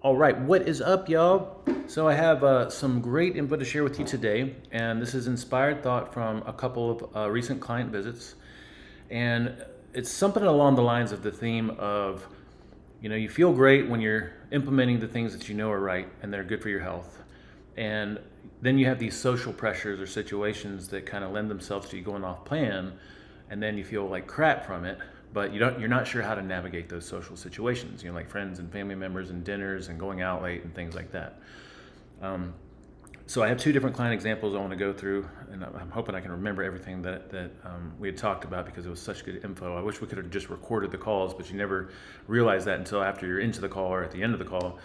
All right, what is up, y'all? So I have some great info to share with you today, and this is inspired thought from a couple of recent client visits, and it's something along the lines of the theme of, you feel great when you're implementing the things that you know are right and they're good for your health, and then you have these social pressures or situations that kind of lend themselves to you going off plan, and then you feel like crap from it, but you're not sure how to navigate those social situations, like friends and family members and dinners and going out late and things like that. So I have two different client examples I want to go through, and I'm hoping I can remember everything that we had talked about because it was such good info. I wish we could have just recorded the calls, but you never realize that until after you're into the call or at the end of the call.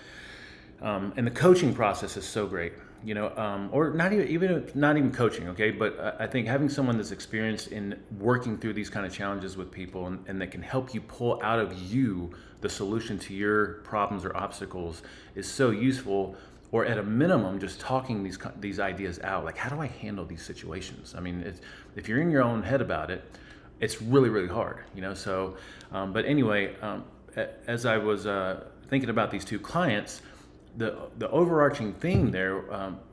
And the coaching process is so great, or not even not even coaching, okay? But I think having someone that's experienced in working through these kind of challenges with people and that can help you pull out of you the solution to your problems or obstacles is so useful. Or at a minimum, just talking these ideas out, like how do I handle these situations? I mean, if you're in your own head about it, it's really, really hard, So, but anyway, as I was thinking about these two clients, the overarching theme there,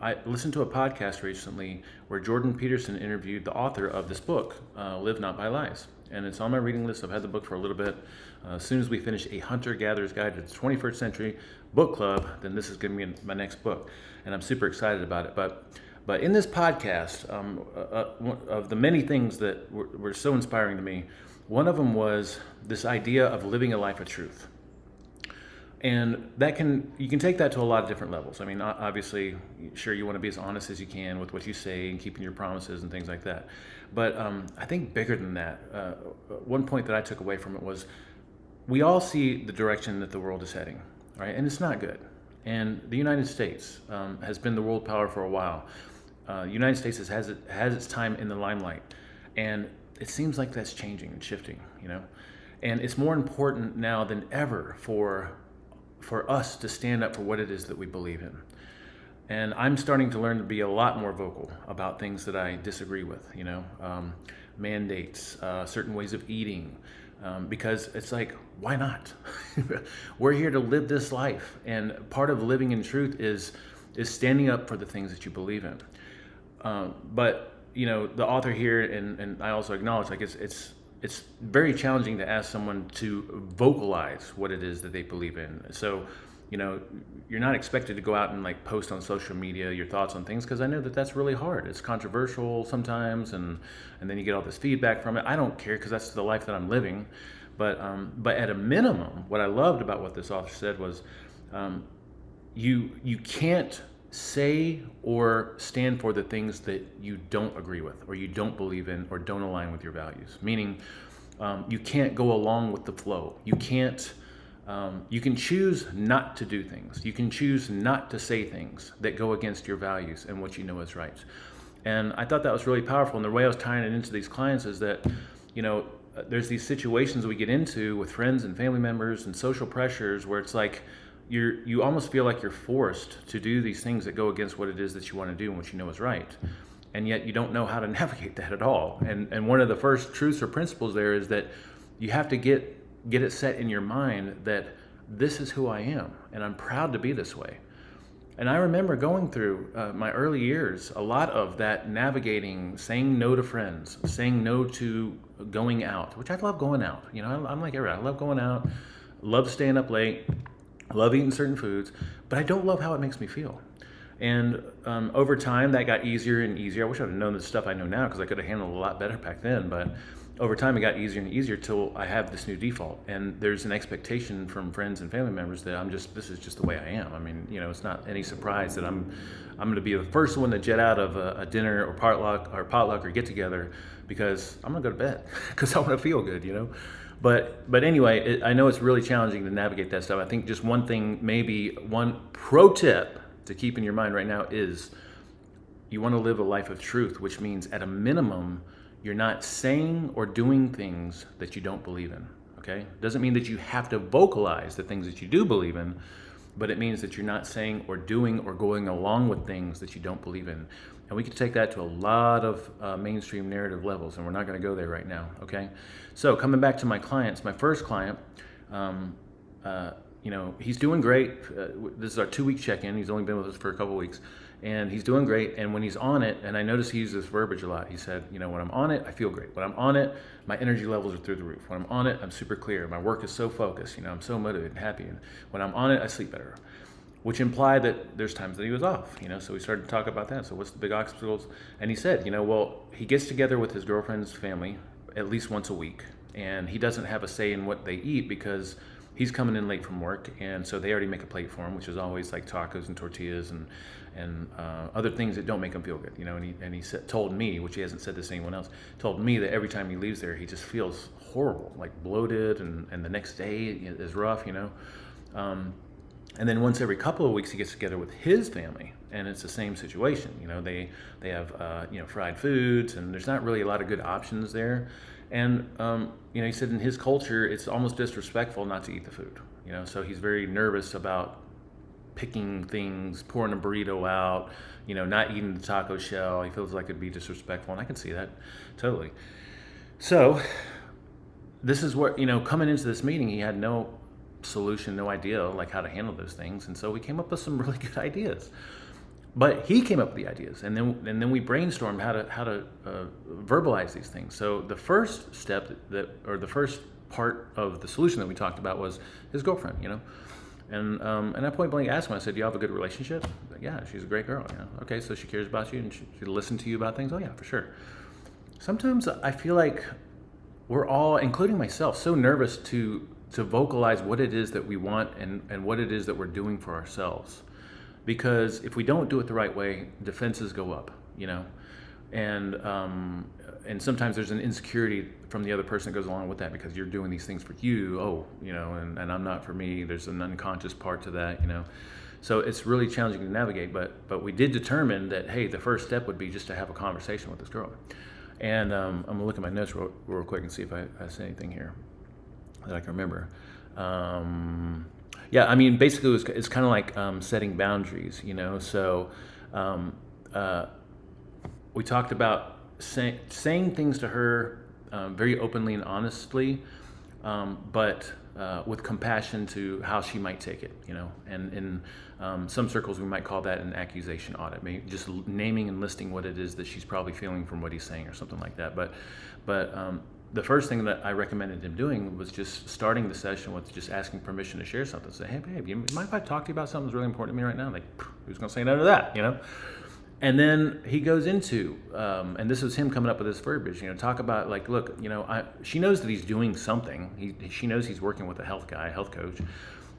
I listened to a podcast recently where Jordan Peterson interviewed the author of this book, Live Not by Lies. And it's on my reading list. I've had the book for a little bit. As soon as we finish A Hunter-Gatherer's Guide to the 21st Century Book Club, then this is going to be my next book. And I'm super excited about it. But in this podcast, one of the many things that were so inspiring to me, one of them was this idea of living a life of truth. And you can take that to a lot of different levels. I mean, obviously, sure, you want to be as honest as you can with what you say and keeping your promises and things like that. But I think bigger than that, one point that I took away from it was we all see the direction that the world is heading, right? And it's not good. And the United States has been the world power for a while. The United States has its time in the limelight. And it seems like that's changing and shifting, And it's more important now than ever for us to stand up for what it is that we believe in. And I'm starting to learn to be a lot more vocal about things that I disagree with, mandates, certain ways of eating, because it's like, why not? We're here to live this life. And part of living in truth is standing up for the things that you believe in. But, the author here, and I also acknowledge, like it's very challenging to ask someone to vocalize what it is that they believe in. So, you're not expected to go out and like post on social media your thoughts on things, because I know that that's really hard. It's controversial sometimes, and then you get all this feedback from it. I don't care, because that's the life that I'm living. But at a minimum, what I loved about what this author said was, you can't say or stand for the things that you don't agree with, or you don't believe in, or don't align with your values. Meaning, you can't go along with the flow. You can't. You can choose not to do things. You can choose not to say things that go against your values and what you know is right. And I thought that was really powerful. And the way I was tying it into these clients is that, there's these situations we get into with friends and family members and social pressures where it's like, you almost feel like you're forced to do these things that go against what it is that you want to do and what you know is right. And yet you don't know how to navigate that at all. And one of the first truths or principles there is that you have to get it set in your mind that this is who I am, and I'm proud to be this way. And I remember going through my early years, a lot of that navigating, saying no to friends, saying no to going out, which I love going out. I'm like everyone. I love going out, love staying up late, love eating certain foods, but I don't love how it makes me feel. And over time, that got easier and easier. I wish I would have known the stuff I know now, because I could have handled it a lot better back then. But over time, it got easier and easier till I have this new default. And there's an expectation from friends and family members that this is just the way I am. I mean, it's not any surprise that I'm going to be the first one to jet out of a dinner or potluck or get together, because I'm going to go to bed because I want to feel good, But anyway, I know it's really challenging to navigate that stuff. I think just one thing, maybe one pro tip to keep in your mind right now is you want to live a life of truth, which means at a minimum, you're not saying or doing things that you don't believe in, okay? Doesn't mean that you have to vocalize the things that you do believe in, but it means that you're not saying or doing or going along with things that you don't believe in. And we can take that to a lot of mainstream narrative levels, and we're not going to go there right now, okay? So coming back to my clients, my first client, he's doing great. This is our 2-week check-in. He's only been with us for a couple weeks, and he's doing great. And when he's on it, and I notice he uses this verbiage a lot. He said, when I'm on it, I feel great. When I'm on it, my energy levels are through the roof. When I'm on it, I'm super clear. My work is so focused. I'm so motivated and happy. And when I'm on it, I sleep better. Which implied that there's times that he was off. So we started to talk about that. So what's the big obstacles? And he said, well, he gets together with his girlfriend's family at least once a week, and he doesn't have a say in what they eat because he's coming in late from work, and so they already make a plate for him, which is always like tacos and tortillas and other things that don't make him feel good. And he told me, which he hasn't said this to anyone else, told me that every time he leaves there, he just feels horrible, like bloated, and the next day is rough. And then once every couple of weeks, he gets together with his family, and it's the same situation. They have fried foods, and there's not really a lot of good options there. And he said in his culture, it's almost disrespectful not to eat the food. So he's very nervous about picking things, pouring a burrito out, not eating the taco shell. He feels like it'd be disrespectful, and I can see that totally. So this is what coming into this meeting, he had no solution, no idea like how to handle those things, and so we came up with some really good ideas. But he came up with the ideas, and then we brainstormed how to verbalize these things. So the first step or the first part of the solution that we talked about was his girlfriend, and I point blank asked him. I said, "Do you have a good relationship?" He's like, "Yeah, she's a great girl." Okay, so she cares about you and she listens to you about things. Oh yeah, for sure. Sometimes I feel like we're all, including myself, so nervous to vocalize what it is that we want and what it is that we're doing for ourselves. Because if we don't do it the right way, defenses go up, and sometimes there's an insecurity from the other person that goes along with that because you're doing these things for you, and I'm not for me. There's an unconscious part to that, So it's really challenging to navigate, but we did determine that, hey, the first step would be just to have a conversation with this girl. And I'm gonna look at my notes real quick and see if I say anything here that I can remember. Yeah, I mean, basically, it's kind of like setting boundaries, So we talked about saying things to her very openly and honestly, but with compassion to how she might take it, And in some circles, we might call that an accusation audit, maybe just naming and listing what it is that she's probably feeling from what he's saying or something like that. But the first thing that I recommended him doing was just starting the session with just asking permission to share something. Say, hey, babe, you mind if I talk to you about something that's really important to me right now? Like, who's going to say no to that, And then he goes into, and this is him coming up with this verbiage, talk about like, look, she knows that he's doing something. She knows he's working with a health coach,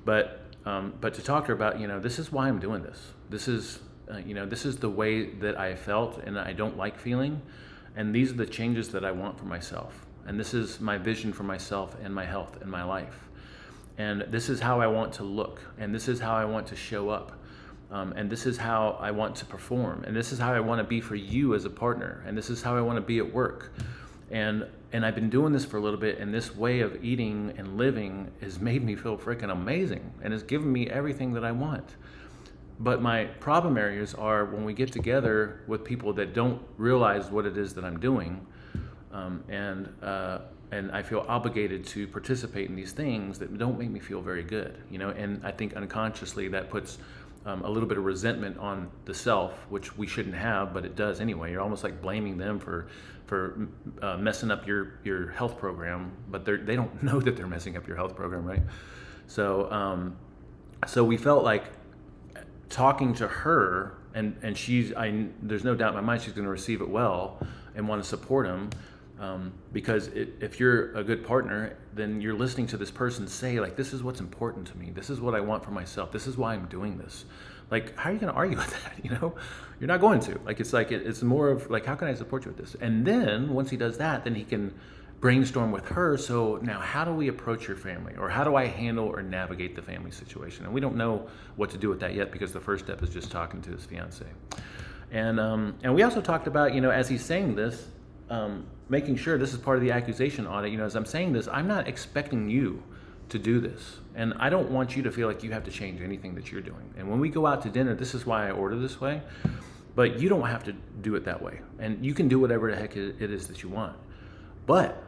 but to talk to her about, this is why I'm doing this. This is, this is the way that I felt and I don't like feeling. And these are the changes that I want for myself. And this is my vision for myself and my health and my life. And this is how I want to look. And this is how I want to show up. And this is how I want to perform. And this is how I want to be for you as a partner. And this is how I want to be at work. And I've been doing this for a little bit. And this way of eating and living has made me feel freaking amazing. And it's given me everything that I want. But my problem areas are when we get together with people that don't realize what it is that I'm doing, and I feel obligated to participate in these things that don't make me feel very good, And I think unconsciously that puts a little bit of resentment on the self, which we shouldn't have, but it does anyway. You're almost like blaming them for messing up your health program, but they don't know that they're messing up your health program, right? So we felt like talking to her, and there's no doubt in my mind she's going to receive it well and want to support him, because if you're a good partner, then you're listening to this person say, like, this is what's important to me. This is what I want for myself. This is why I'm doing this. Like, how are you going to argue with that? You're not going to. It's more of like, how can I support you with this? And then once he does that, then he can brainstorm with her. So now how do we approach your family, or how do I handle or navigate the family situation? And we don't know what to do with that yet, because the first step is just talking to his fiance. And we also talked about, as he's saying this, making sure this is part of the accusation audit. As I'm saying this, I'm not expecting you to do this. And I don't want you to feel like you have to change anything that you're doing. And when we go out to dinner, this is why I order this way, but you don't have to do it that way. And you can do whatever the heck it is that you want. But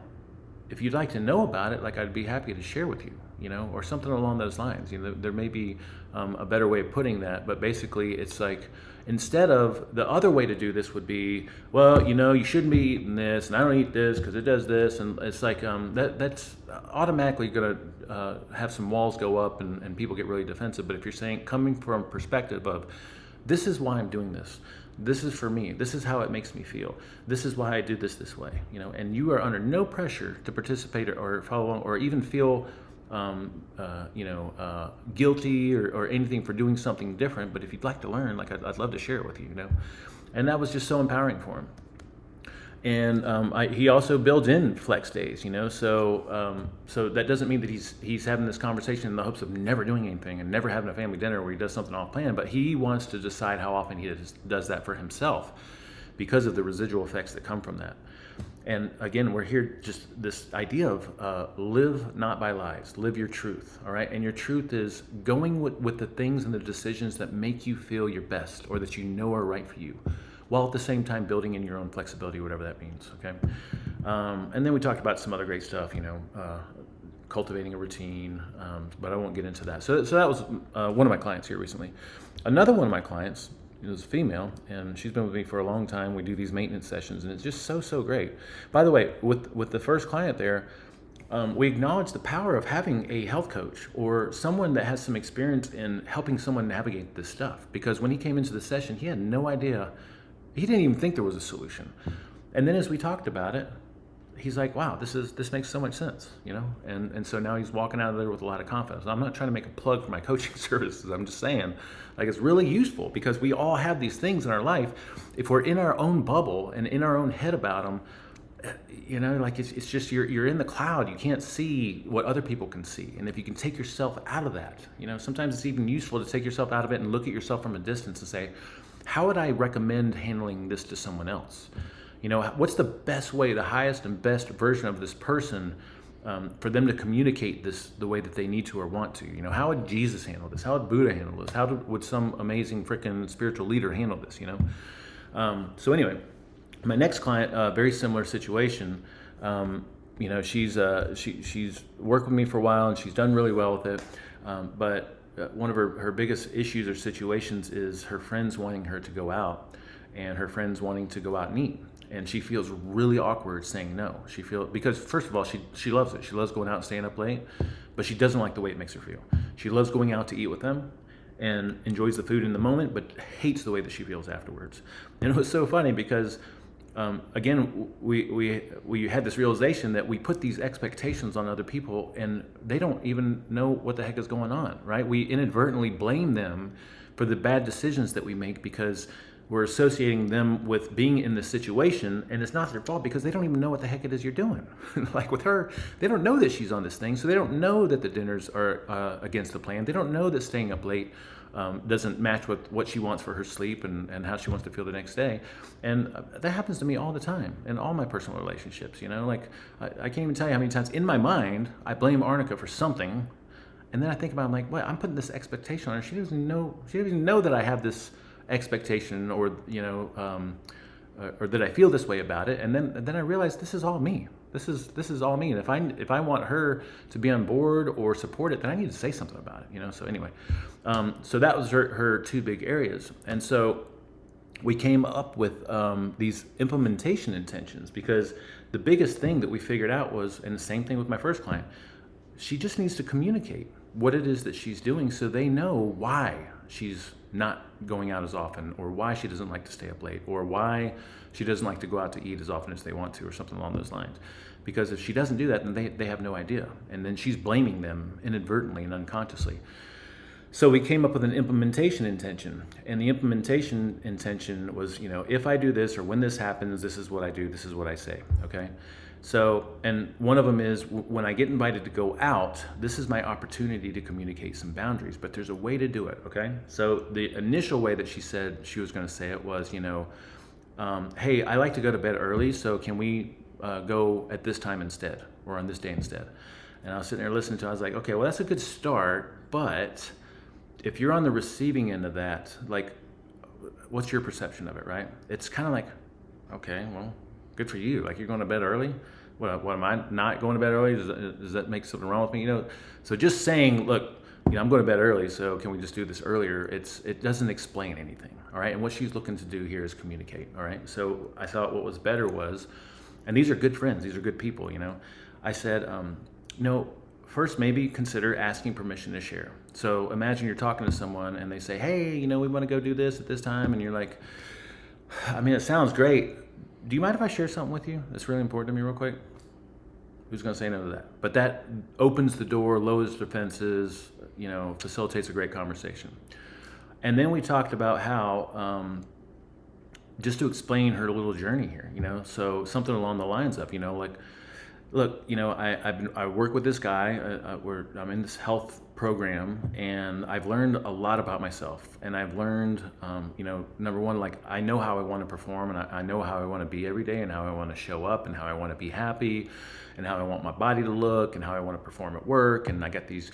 if you'd like to know about it, like, I'd be happy to share with you, or something along those lines. There may be a better way of putting that, but basically it's like, instead of, the other way to do this would be, well, you shouldn't be eating this, and I don't eat this because it does this, and it's like that's automatically going to have some walls go up, and people get really defensive. But if you're saying, coming from a perspective of, this is why I'm doing this, this is for me, this is how it makes me feel, this is why I do this way, and you are under no pressure to participate or follow along or even feel guilty or anything for doing something different. But if you'd like to learn, like, I'd love to share it with you, and that was just so empowering for him. And he also builds in flex days, so that doesn't mean that he's having this conversation in the hopes of never doing anything and never having a family dinner where he does something off plan, but he wants to decide how often he does that for himself because of the residual effects that come from that. And again, we're here, just this idea of live not by lies, live your truth, all right? And your truth is going with the things and the decisions that make you feel your best or that are right for you, while at the same time building in your own flexibility, whatever that means, okay? And then we talked about some other great stuff, cultivating a routine, but I won't get into that. So that was one of my clients here recently. Another one of my clients is a female, and she's been with me for a long time. We do these maintenance sessions, and it's just so great. By the way, with the first client there, we acknowledge the power of having a health coach or someone that has some experience in helping someone navigate this stuff. Because when he came into the session, he had no idea. He didn't even think there was a solution. And then as we talked about it, he's like, wow, this makes so much sense, and so now he's walking out of there with a lot of confidence. I'm not trying to make a plug for my coaching services. I'm just saying, like, it's really useful because we all have these things in our life. If we're in our own bubble and in our own head about them, like it's just, you're in the cloud. You can't see what other people can see. And if you can take yourself out of that, sometimes it's even useful to take yourself out of it and look at yourself from a distance and say, how would I recommend handling this to someone else? What's the best way, the highest and best version of this person for them to communicate this the way that they need to or want to? How would Jesus handle this? How would Buddha handle this? How would some amazing freaking spiritual leader handle this? So anyway, my next client, very similar situation. She's worked with me for a while and she's done really well with it. But one of her biggest issues or situations is her friends wanting her to go out and her friends wanting to go out and eat. And she feels really awkward saying no. Because first of all, she loves it. She loves going out and staying up late, but she doesn't like the way it makes her feel. She loves going out to eat with them and enjoys the food in the moment, but hates the way that she feels afterwards. And it was so funny because, again, we had this realization that we put these expectations on other people and they don't even know what the heck is going on, right? We inadvertently blame them for the bad decisions that we make because we're associating them with being in this situation, and it's not their fault because they don't even know what the heck it is you're doing. Like with her, they don't know that she's on this thing, so they don't know that the dinners are against the plan. They don't know that staying up late doesn't match with what she wants for her sleep and how she wants to feel the next day. And that happens to me all the time in all my personal relationships. Like I can't even tell you how many times in my mind I blame Arnica for something, and then I think about it, I'm like, what? I'm putting this expectation on her. She doesn't even know that I have this expectation or that I feel this way about it, and then I realize this is all me. This is all me. And if I want her to be on board or support it, then I need to say something about it. So anyway, so that was her two big areas, and so we came up with these implementation intentions, because the biggest thing that we figured out was, and the same thing with my first client, she just needs to communicate what it is that she's doing so they know why she's not going out as often, or why she doesn't like to stay up late, or why she doesn't like to go out to eat as often as they want to, or something along those lines. Because if she doesn't do that, then they have no idea. And then she's blaming them inadvertently and unconsciously. So we came up with an implementation intention. And the implementation intention was, if I do this, or when this happens, this is what I do, this is what I say, okay? So, and one of them is, when I get invited to go out, this is my opportunity to communicate some boundaries, but there's a way to do it, okay? So the initial way that she said she was gonna say it was, hey, I like to go to bed early, so can we go at this time instead, or on this day instead? And I was sitting there listening to it, I was like, okay, well, that's a good start, but if you're on the receiving end of that, like, what's your perception of it, right? It's kind of like, okay, well, good for you. Like, you're going to bed early. What am I not going to bed early? Does that make something wrong with me? So just saying, look, I'm going to bed early, so can we just do this earlier? It doesn't explain anything, all right? And what she's looking to do here is communicate, all right? So I thought what was better was, and these are good friends, these are good people, I said, first maybe consider asking permission to share. So imagine you're talking to someone and they say, hey, we want to go do this at this time, and you're like, I mean, it sounds great. Do you mind if I share something with you that's really important to me real quick? Who's going to say no to that? But that opens the door, lowers defenses, facilitates a great conversation. And then we talked about how, just to explain her little journey here, so something along the lines of, like, look, I work with this guy. I'm in this health program, and I've learned a lot about myself. And I've learned, number one, like, I know how I want to perform, and I know how I want to be every day, and how I want to show up, and how I want to be happy, and how I want my body to look, and how I want to perform at work. And I got these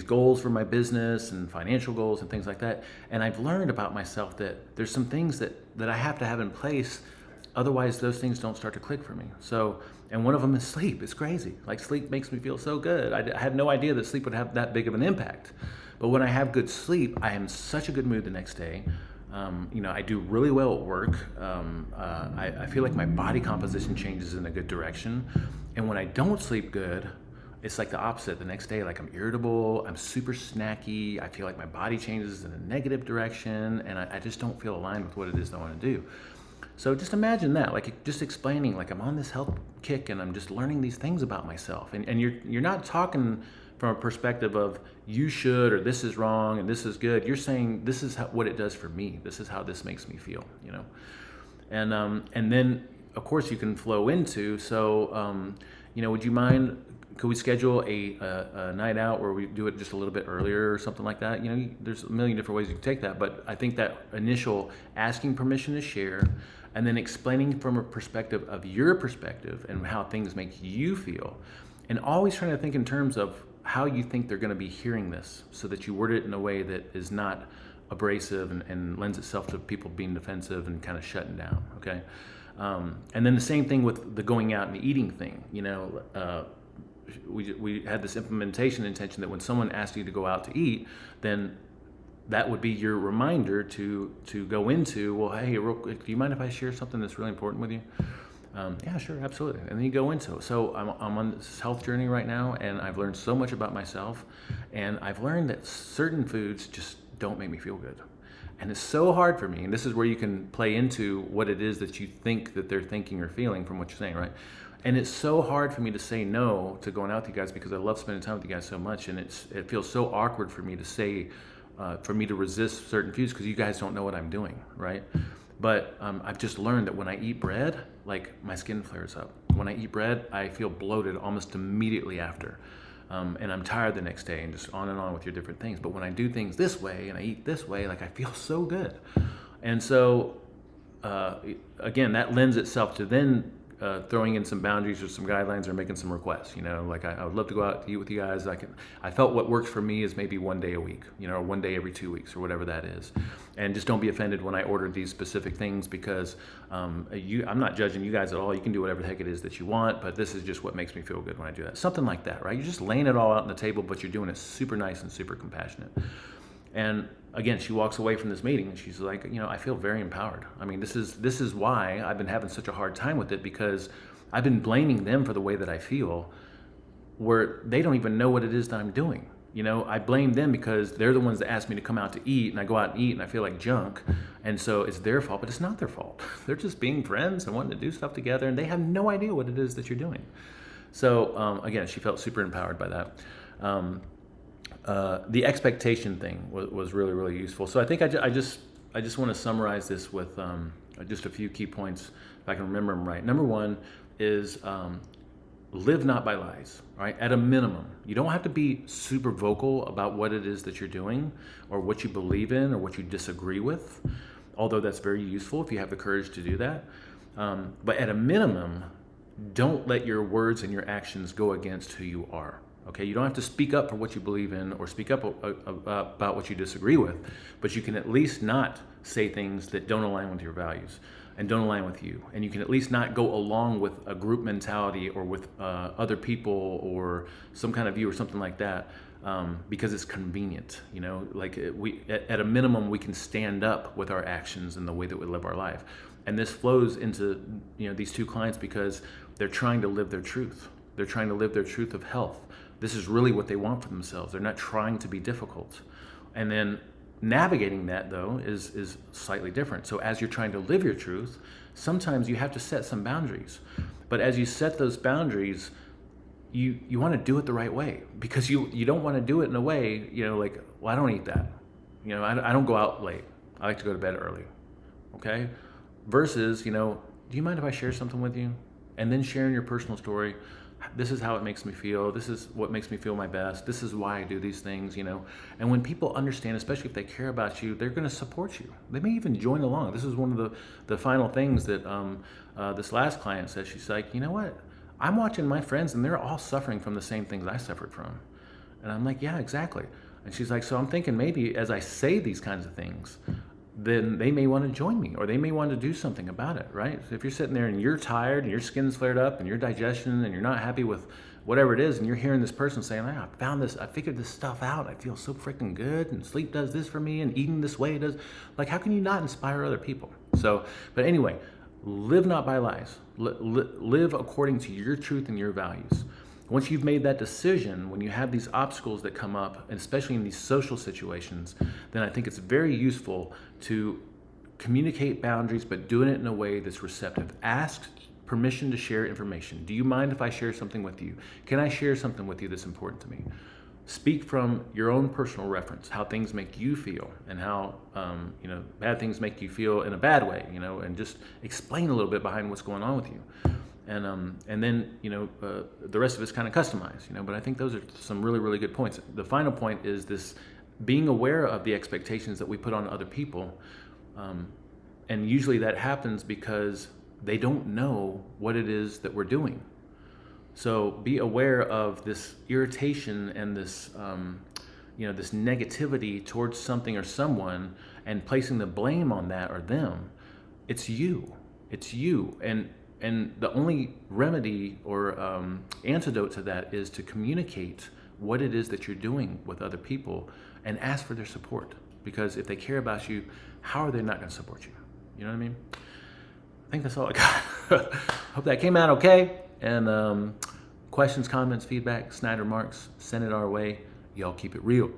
goals for my business and financial goals and things like that. And I've learned about myself that there's some things that I have to have in place. Otherwise, those things don't start to click for me. So, and one of them is sleep. It's crazy. Like, sleep makes me feel so good. I had no idea that sleep would have that big of an impact. But when I have good sleep, I am in such a good mood the next day. I do really well at work. I feel like my body composition changes in a good direction. And when I don't sleep good, it's like the opposite. The next day, like, I'm irritable, I'm super snacky, I feel like my body changes in a negative direction, and I just don't feel aligned with what it is I want to do. So just imagine that, like, just explaining, like, I'm on this health kick and I'm just learning these things about myself. And you're not talking from a perspective of you should, or this is wrong and this is good. You're saying this is what it does for me. This is how this makes me feel, And then, of course, you can flow into, so, would you mind, could we schedule a night out where we do it just a little bit earlier or something like that? There's a million different ways you can take that, but I think that initial asking permission to share, and then explaining from a perspective of your perspective and how things make you feel, and always trying to think in terms of how you think they're going to be hearing this, so that you word it in a way that is not abrasive and lends itself to people being defensive and kind of shutting down, okay? And then the same thing with the going out and eating thing. We had this implementation intention that when someone asks you to go out to eat, then that would be your reminder to go into, well, hey, real quick, do you mind if I share something that's really important with you? Yeah, sure, absolutely. And then you go into it. So I'm on this health journey right now, and I've learned so much about myself, and I've learned that certain foods just don't make me feel good. And it's so hard for me, and this is where you can play into what it is that you think that they're thinking or feeling from what you're saying, right? And it's so hard for me to say no to going out with you guys, because I love spending time with you guys so much, and it feels so awkward for me to say, for me to resist certain foods, because you guys don't know what I'm doing, right? But I've just learned that when I eat bread, like, my skin flares up. When I eat bread, I feel bloated almost immediately after. And I'm tired the next day, and just on and on with your different things. But when I do things this way and I eat this way, like, I feel so good. And so, again, that lends itself to then throwing in some boundaries or some guidelines or making some requests. Like, I would love to go out to eat with you guys. I felt what works for me is maybe one day a week, or one day every 2 weeks, or whatever that is. And just don't be offended when I order these specific things, because I'm not judging you guys at all. You can do whatever the heck it is that you want, but this is just what makes me feel good when I do that. Something like that, right? You're just laying it all out on the table, but you're doing it super nice and super compassionate. And again, she walks away from this meeting and she's like, I feel very empowered. I mean, this is why I've been having such a hard time with it, because I've been blaming them for the way that I feel, where they don't even know what it is that I'm doing. I blame them because they're the ones that asked me to come out to eat, and I go out and eat and I feel like junk. And so it's their fault, but it's not their fault. They're just being friends and wanting to do stuff together, and they have no idea what it is that you're doing. So again, she felt super empowered by that. The expectation thing was really, really useful. So I think I just want to summarize this with just a few key points, if I can remember them right. Number one is live not by lies, right? At a minimum, you don't have to be super vocal about what it is that you're doing or what you believe in or what you disagree with, although that's very useful if you have the courage to do that. But at a minimum, don't let your words and your actions go against who you are. Okay, you don't have to speak up for what you believe in or speak up about what you disagree with, but you can at least not say things that don't align with your values and don't align with you. And you can at least not go along with a group mentality or with other people or some kind of view or something like that, because it's convenient. Like at a minimum, we can stand up with our actions and the way that we live our life. And this flows into these two clients because they're trying to live their truth. They're trying to live their truth of health. This is really what they want for themselves. They're not trying to be difficult. And then navigating that, though, is slightly different. So as you're trying to live your truth, sometimes you have to set some boundaries. But as you set those boundaries, you want to do it the right way, because you don't want to do it in a way, like, well, I don't eat that. I don't go out late. I like to go to bed early. Okay? Versus, do you mind if I share something with you? And then sharing your personal story. This is how it makes me feel. This is what makes me feel my best. This is why I do these things, And when people understand, especially if they care about you, they're going to support you. They may even join along. This is one of the final things that this last client said. She's like, you know what? I'm watching my friends and they're all suffering from the same things I suffered from. And I'm like, yeah, exactly. And she's like, so I'm thinking maybe as I say these kinds of things, then they may want to join me, or they may want to do something about it, right? So if you're sitting there and you're tired and your skin's flared up and your digestion and you're not happy with whatever it is, and you're hearing this person saying, I found this, I figured this stuff out, I feel so freaking good, and sleep does this for me, and eating this way does, like, how can you not inspire other people? So, but anyway, live not by lies. Live according to your truth and your values. Once you've made that decision, when you have these obstacles that come up, and especially in these social situations, then I think it's very useful to communicate boundaries, but doing it in a way that's receptive. Ask permission to share information. Do you mind if I share something with you? Can I share something with you that's important to me? Speak from your own personal reference, how things make you feel, and how bad things make you feel in a bad way, and just explain a little bit behind what's going on with you. And then the rest of it's kind of customized, but I think those are some really, really good points. The final point is this: being aware of the expectations that we put on other people, and usually that happens because they don't know what it is that we're doing. So be aware of this irritation and this this negativity towards something or someone, and placing the blame on that or them. It's you, and the only remedy or antidote to that is to communicate what it is that you're doing with other people and ask for their support. Because if they care about you, how are they not going to support you? You know what I mean? I think that's all I got. Hope that came out okay. And questions, comments, feedback, snide remarks, send it our way. Y'all keep it real.